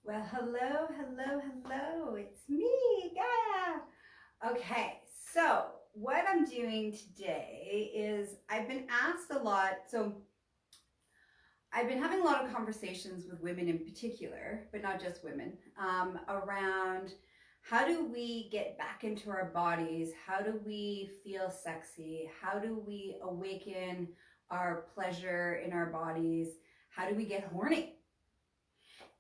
Well, hello, hello, hello. It's me, Gaia. Okay, so what I'm doing today is I've been asked a lot. So I've been having a lot of conversations with women in particular, but not just women, around how do we get back into our bodies? How do we feel sexy? How do we awaken our pleasure in our bodies? How do we get horny?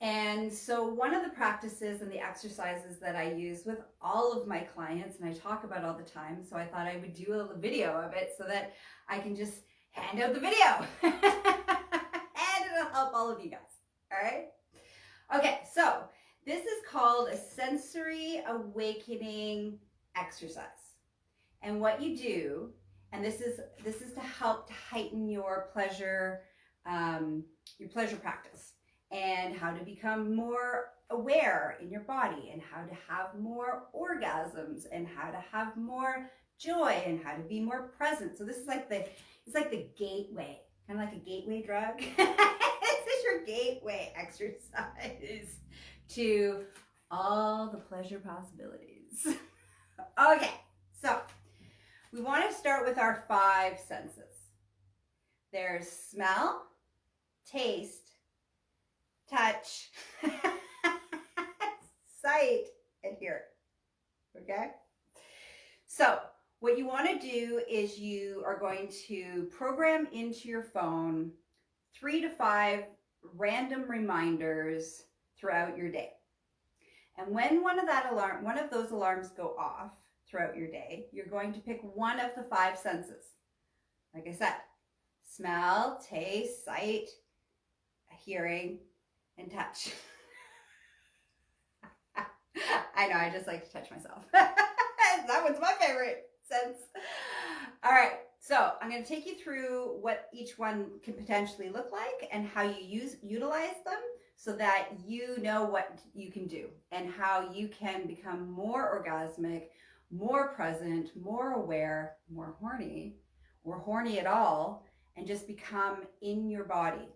And so one of the practices and the exercises that I use with all of my clients and I talk about all the time, so I thought I would do a video of it so that I can just hand out the video and it'll help all of you guys. All right. Okay. So this is called a sensory awakening exercise. And what you do, and this is to help to heighten your pleasure practice, and how to become more aware in your body, and how to have more orgasms, and how to have more joy, and how to be more present. So this is like the gateway, kind of like a gateway drug. This is your gateway exercise to all the pleasure possibilities. Okay, so we want to start with our 5 senses. There's smell, taste, touch, sight, and hearing. Okay? So what you want to do is you are going to program into your phone 3 to 5 random reminders throughout your day. And when one of those alarms go off throughout your day, you're going to pick one of the 5 senses. Like I said, smell, taste, sight, hearing, and touch. I know, I just like to touch myself. That one's my favorite sense. All right, so I'm going to take you through what each one can potentially look like and how you utilize them so that you know what you can do and how you can become more orgasmic, more present, more aware, more horny, or horny at all, and just become in your body.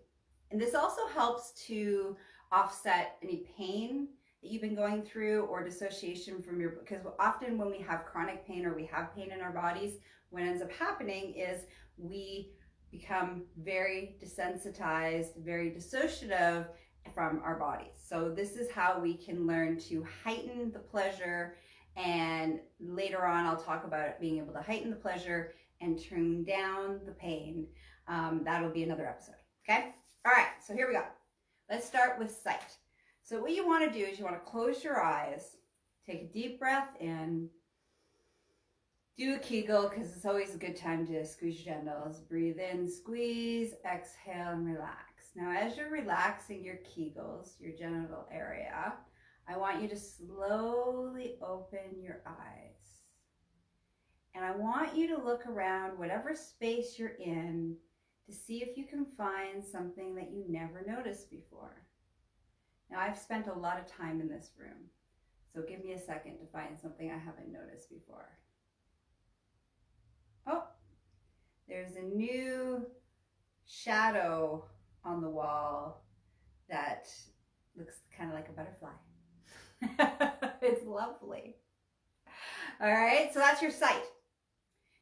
And this also helps to offset any pain that you've been going through or dissociation from because often when we have chronic pain or we have pain in our bodies, what ends up happening is we become very desensitized, very dissociative from our bodies. So this is how we can learn to heighten the pleasure, and later on I'll talk about being able to heighten the pleasure and turn down the pain. That'll be another episode. Okay? All right, so here we go. Let's start with sight. So what you want to do is you want to close your eyes, take a deep breath in, do a Kegel because it's always a good time to squeeze your genitals. Breathe in, squeeze, exhale, and relax. Now as you're relaxing your Kegels, your genital area, I want you to slowly open your eyes. And I want you to look around whatever space you're in to see if you can find something that you never noticed before. Now, I've spent a lot of time in this room, so give me a second to find something I haven't noticed before. Oh, there's a new shadow on the wall that looks kind of like a butterfly. It's lovely. All right, so that's your sight.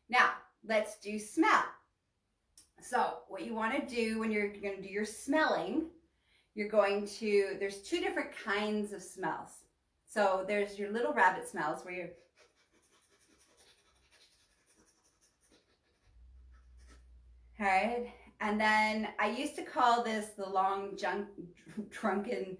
Now, let's do smell. So what you want to do when you're going to do your smelling, there's 2 different kinds of smells. So there's your little rabbit smells where you're, all right, and then I used to call this the long drunken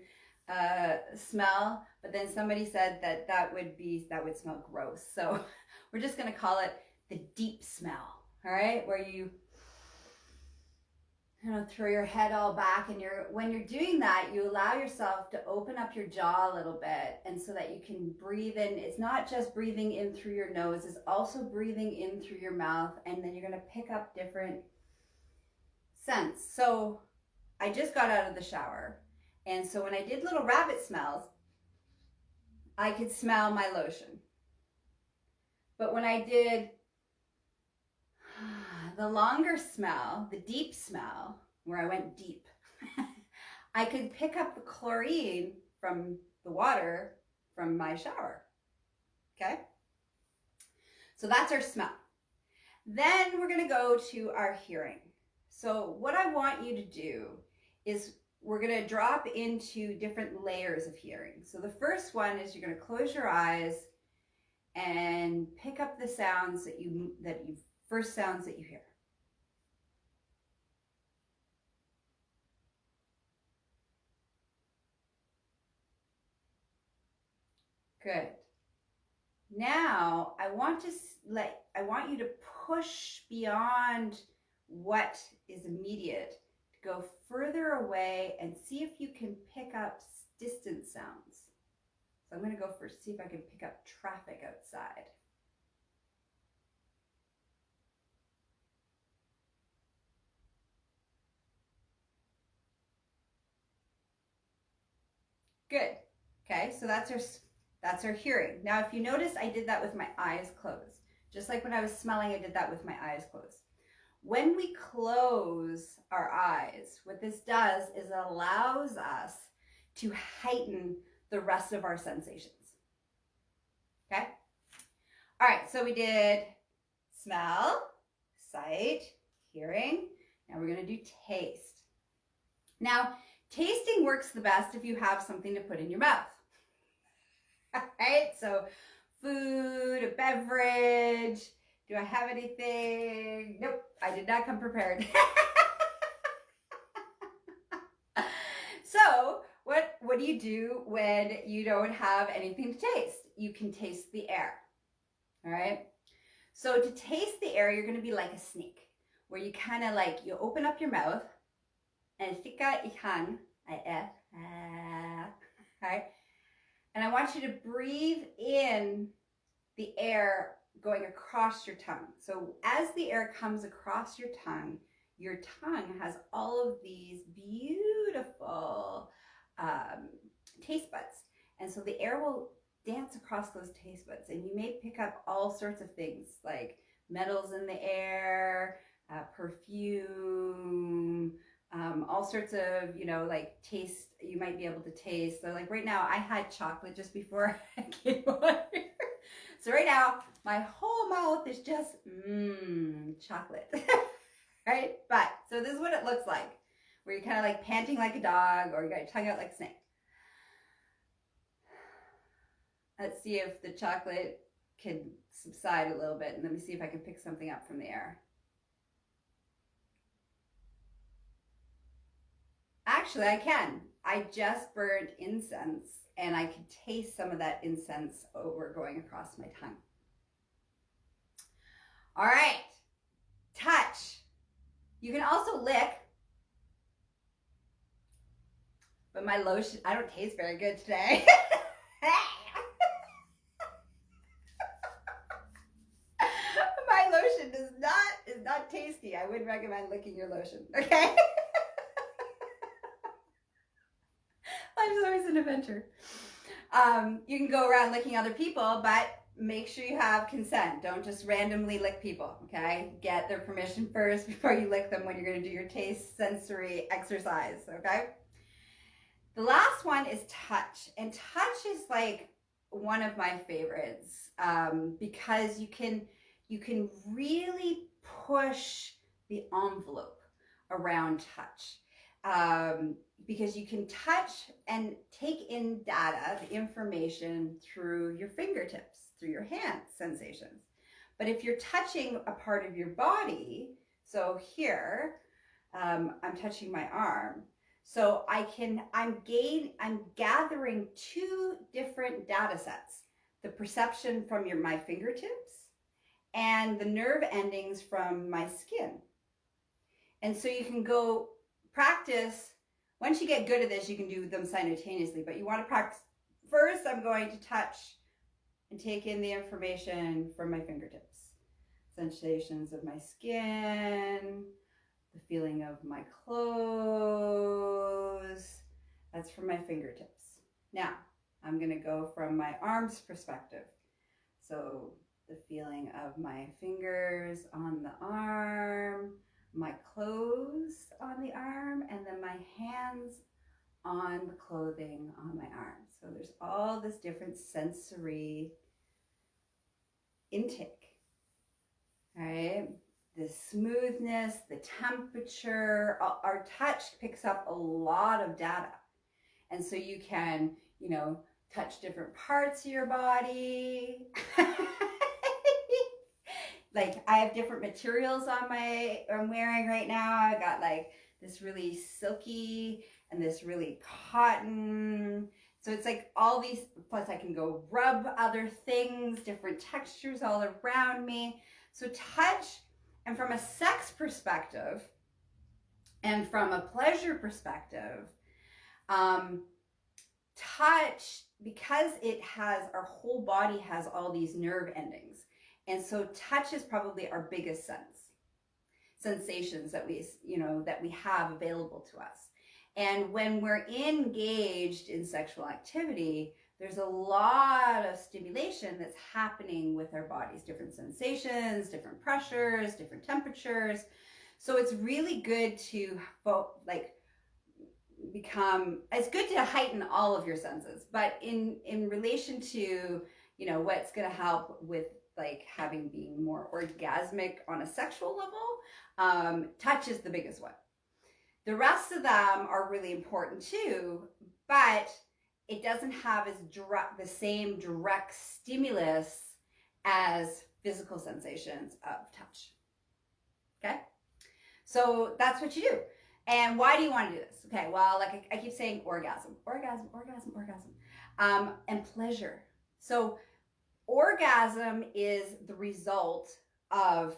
smell, but then somebody said that would smell gross. So we're just going to call it the deep smell, all right, where you throw your head all back, and when you're doing that, you allow yourself to open up your jaw a little bit, and so that you can breathe in. It's not just breathing in through your nose, it's also breathing in through your mouth, and then you're going to pick up different scents. So I just got out of the shower, and so when I did little rabbit smells, I could smell my lotion. But when I did the longer smell, the deep smell, where I went deep, I could pick up the chlorine from the water from my shower. Okay? So that's our smell. Then we're going to go to our hearing. So what I want you to do is we're going to drop into different layers of hearing. So the first one is you're going to close your eyes and pick up the sounds first sounds that you hear. Good. Now I want you to push beyond what is immediate, to go further away and see if you can pick up distant sounds. So I'm going to go first, see if I can pick up traffic outside. Good. Okay, so that's our hearing. Now, if you notice, I did that with my eyes closed. Just like when I was smelling, I did that with my eyes closed. When we close our eyes, what this does is it allows us to heighten the rest of our sensations. Okay? All right, so we did smell, sight, hearing. Now we're going to do taste. Now, tasting works the best if you have something to put in your mouth. All right, so food, a beverage. Do I have anything? Nope, I did not come prepared. So what do you do when you don't have anything to taste? You can taste the air. All right, so to taste the air, you're going to be like a snake, where you kind of like, you open up your mouth and sticka I hang, right? And I want you to breathe in the air going across your tongue. So as the air comes across your tongue has all of these beautiful taste buds. And so the air will dance across those taste buds, and you may pick up all sorts of things like metals in the air, perfume, all sorts of, like taste, you might be able to taste. So like right now, I had chocolate just before I came on here. So right now, my whole mouth is just, chocolate, right? But, so this is what it looks like, where you're kind of like panting like a dog, or you got your tongue out like a snake. Let's see if the chocolate can subside a little bit, and let me see if I can pick something up from the air. Actually, I can. I just burned incense, and I could taste some of that incense going across my tongue. All right, touch. You can also lick, but my lotion, I don't taste very good today. My lotion is not tasty. I wouldn't recommend licking your lotion, okay? Life's always an adventure. You can go around licking other people, but make sure you have consent. Don't just randomly lick people, okay? Get their permission first before you lick them when you're going to do your taste sensory exercise, okay? The last one is touch. And touch is like one of my favorites because you can really push the envelope around touch. Because you can touch and take in data, the information, through your fingertips, through your hand sensations. But if you're touching a part of your body, so here, I'm touching my arm, so I'm gathering two different data sets: the perception from my fingertips and the nerve endings from my skin. And so you can go practice. Once you get good at this, you can do them simultaneously, but you want to practice. First, I'm going to touch and take in the information from my fingertips. Sensations of my skin, the feeling of my clothes. That's from my fingertips. Now, I'm going to go from my arms perspective. So the feeling of my fingers on the arm, my clothes on the arm, and then my hands on the clothing on my arm. there's all this different sensory intake, right? The smoothness, the temperature, our touch picks up a lot of data. And so you can, touch different parts of your body. Like I have different materials I'm wearing right now. I got like this really silky and this really cotton. So it's like all these, plus I can go rub other things, different textures all around me. So touch, and from a sex perspective and from a pleasure perspective, touch, because our whole body has all these nerve endings. And so touch is probably our biggest sensations that we have available to us. And when we're engaged in sexual activity, there's a lot of stimulation that's happening with our bodies, different sensations, different pressures, different temperatures. So it's really good to it's good to heighten all of your senses, but in relation to, what's going to help with being more orgasmic on a sexual level, touch is the biggest one. The rest of them are really important too, but it doesn't have the same direct stimulus as physical sensations of touch. Okay? So that's what you do. And why do you want to do this? Okay, well, like I keep saying, orgasm, and pleasure. So orgasm is the result of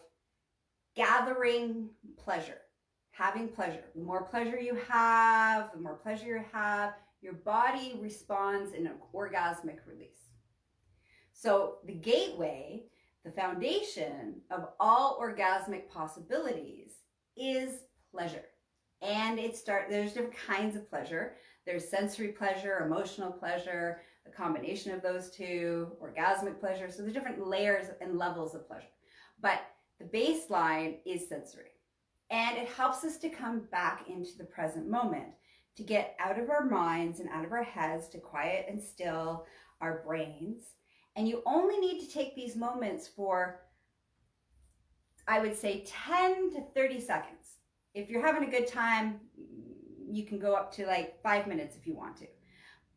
gathering pleasure, having pleasure. The more pleasure you have, your body responds in an orgasmic release. So the gateway, the foundation of all orgasmic possibilities is pleasure. And there's different kinds of pleasure. There's sensory pleasure, emotional pleasure, the combination of those two, orgasmic pleasure. So there's different layers and levels of pleasure. But the baseline is sensory. And it helps us to come back into the present moment, to get out of our minds and out of our heads, to quiet and still our brains. And you only need to take these moments for, I would say, 10 to 30 seconds. If you're having a good time, you can go up to like 5 minutes if you want to.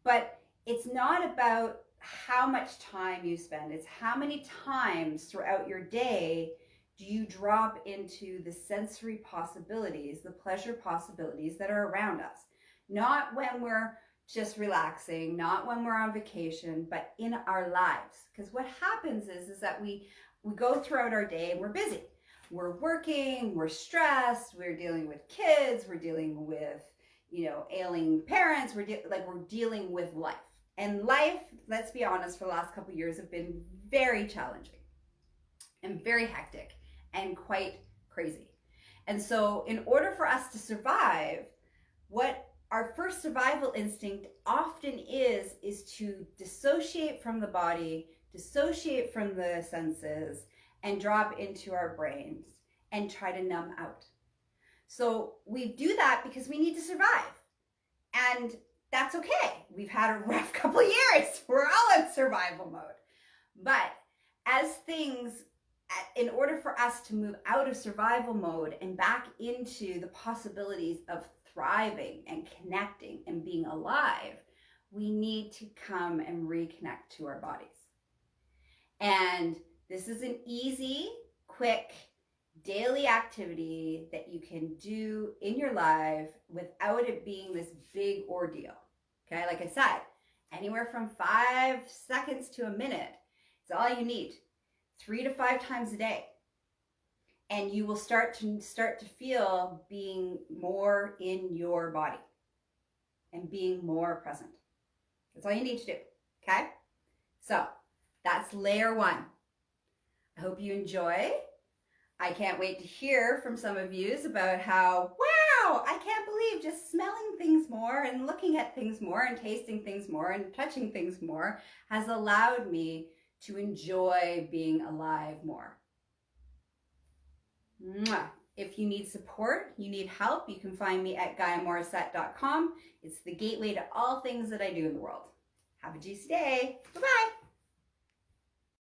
But it's not about how much time you spend. It's how many times throughout your day do you drop into the sensory possibilities, the pleasure possibilities that are around us. Not when we're just relaxing, not when we're on vacation, but in our lives. Because what happens is that we go throughout our day and we're busy. We're working, we're stressed, we're dealing with kids, we're dealing with, ailing parents, we're dealing with life. And life, let's be honest, for the last couple of years have been very challenging and very hectic and quite crazy. And so in order for us to survive, what our first survival instinct often is to dissociate from the body, dissociate from the senses, and drop into our brains and try to numb out. So we do that because we need to survive. And that's okay. We've had a rough couple of years. We're all in survival mode. But in order for us to move out of survival mode and back into the possibilities of thriving and connecting and being alive, we need to come and reconnect to our bodies. And this is an easy, quick, daily activity that you can do in your life without it being this big ordeal. Okay, like I said, anywhere from 5 seconds to a minute is all you need, 3 to 5 times a day. And you will start to feel being more in your body and being more present. That's all you need to do, okay? So that's layer 1. I hope you enjoy. I can't wait to hear from some of you about how, wow, I can't believe just smelling things more and looking at things more and tasting things more and touching things more has allowed me to enjoy being alive more. Mwah. If you need support, you need help, you can find me at GaiaMorrissette.com. It's the gateway to all things that I do in the world. Have a juicy day. Bye-bye.